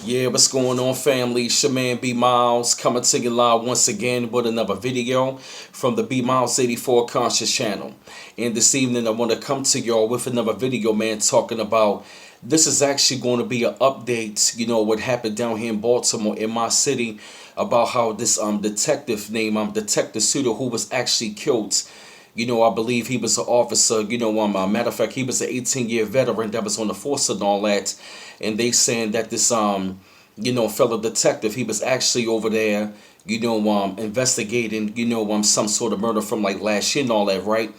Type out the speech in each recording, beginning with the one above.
Yeah, what's going on, family? It's your man B Miles coming to you live once again with another video from the B Miles 84 Conscious channel. And this evening, I want to come to y'all with another video, man, talking about this is actually going to be an update, what happened down here in Baltimore, in my city, about how this detective named Detective Suiter, who was actually killed. I believe he was an officer. Matter of fact, he was an 18-year veteran that was on the force and all that. And they saying that this fellow detective, he was actually over there, investigating, some sort of murder from like last year and all that, right?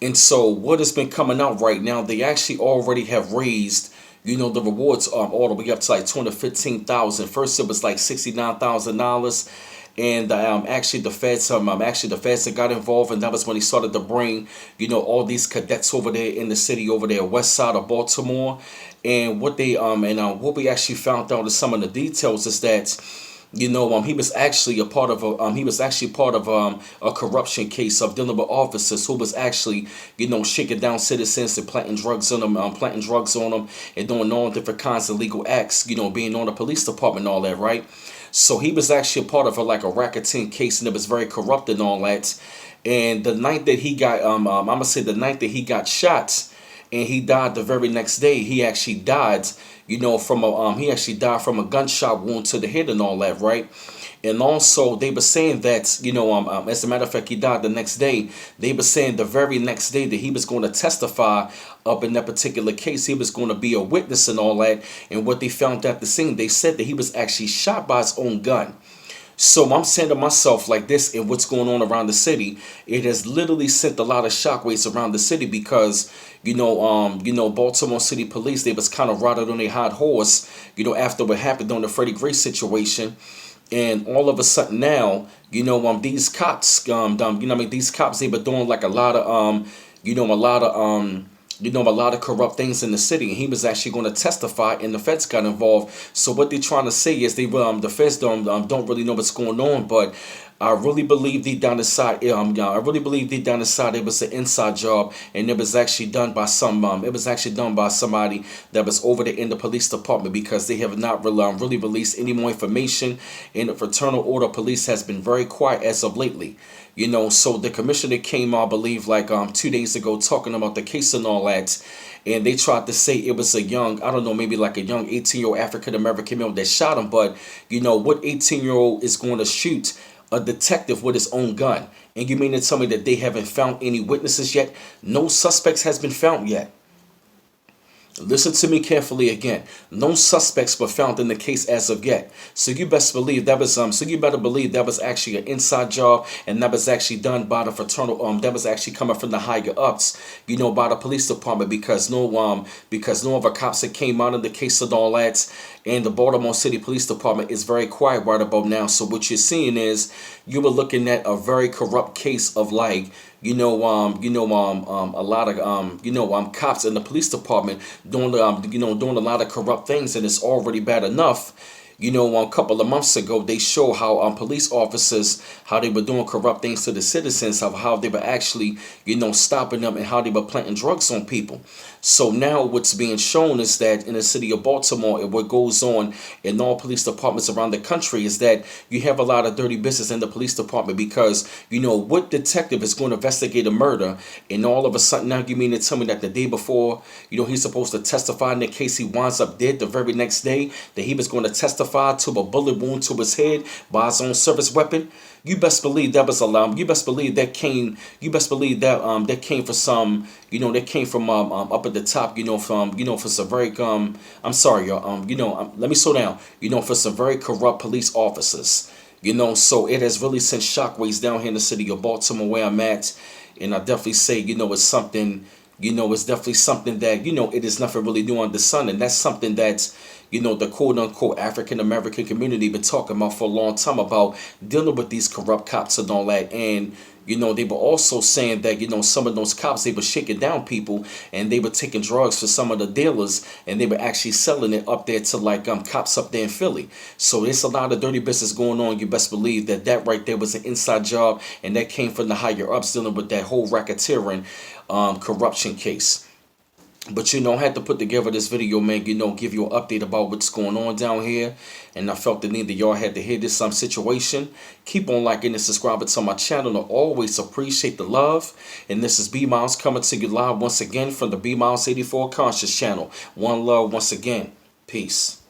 And so what has been coming out right now, they actually already have raised, the rewards all the way up to like 215,000. First it was like $69,000. And actually the feds that got involved, and that was when he started to bring, all these cadets over there in the city over there, west side of Baltimore. And what we actually found out is some of the details is that he was actually a part of a corruption case of dealing with officers who was actually, shaking down citizens and planting drugs on them, and doing all different kinds of legal acts, being on the police department and all that, right? So he was actually a part of like a racketeering case, and it was very corrupt and all that. And the night that he got, I'm gonna say the night that he got shot, and he died the very next day. He actually died, from a gunshot wound to the head and all that, right? And also, they were saying that, as a matter of fact, he died the next day. They were saying the very next day that he was going to testify up in that particular case. He was going to be a witness and all that. And what they found at the scene, they said that he was actually shot by his own gun. So I'm saying to myself like this, and what's going on around the city, it has literally sent a lot of shockwaves around the city because, Baltimore City Police, they was kind of riding on their hot horse, after what happened during the Freddie Gray situation. And all of a sudden now, these cops, these cops, they were doing like a lot of, a lot of corrupt things in the city, and he was actually going to testify, and the feds got involved. So what they're trying to say is the feds don't really know what's going on, but I really believe deep down inside, I really believe deep down inside it was an inside job, and it was actually done by it was actually done by somebody that was over there in the police department, because they have not really released any more information, and the Fraternal Order Police has been very quiet as of lately. So the commissioner came, I believe, like 2 days ago, talking about the case and all that, and they tried to say it was a young, I don't know, maybe like a young 18-year-old African American male that shot him, but what 18-year-old is going to shoot a detective with his own gun? And you mean to tell me that they haven't found any witnesses yet? No suspects has been found yet. Listen to me carefully again. No suspects were found in the case as of yet. So you best believe that was So you better believe that was actually an inside job, and that was actually done by the fraternal. That was actually coming from the higher ups. By the police department, because no other cops that came out of the case and all that, and the Baltimore City Police Department is very quiet right about now. So what you're seeing is you were looking at a very corrupt case of like a lot of cops in the police department doing a lot of corrupt things, and it's already bad enough. A couple of months ago, they show how police officers, how they were doing corrupt things to the citizens, of how they were actually, stopping them, and how they were planting drugs on people. So now what's being shown is that in the city of Baltimore, and what goes on in all police departments around the country, is that you have a lot of dirty business in the police department, because, what detective is going to investigate a murder, and all of a sudden now you mean to tell me that the day before, he's supposed to testify in the case, he winds up dead the very next day, that he was going to testify to a bullet wound to his head by his own service weapon? You best believe that was allowed. You best believe that came. You best believe that that came for some. That came from up at the top. For some very I'm sorry, y'all. Let me slow down. For some very corrupt police officers. So it has really sent shockwaves down here in the city of Baltimore where I'm at, and I definitely say, it's something. It's definitely something that, it is nothing really new under the sun. And that's something that, the quote unquote African American community been talking about for a long time, about dealing with these corrupt cops and all that. And, they were also saying that, some of those cops, they were shaking down people, and they were taking drugs for some of the dealers, and they were actually selling it up there to like cops up there in Philly. So there's a lot of dirty business going on. You best believe that that right there was an inside job, and that came from the higher ups dealing with that whole racketeering corruption case. But I had to put together this video, man, give you an update about what's going on down here. And I felt the need that y'all had to hear this situation. Keep on liking and subscribing to my channel. I always appreciate the love. And this is B Miles coming to you live once again from the B Miles 84 Conscious channel. One love once again. Peace.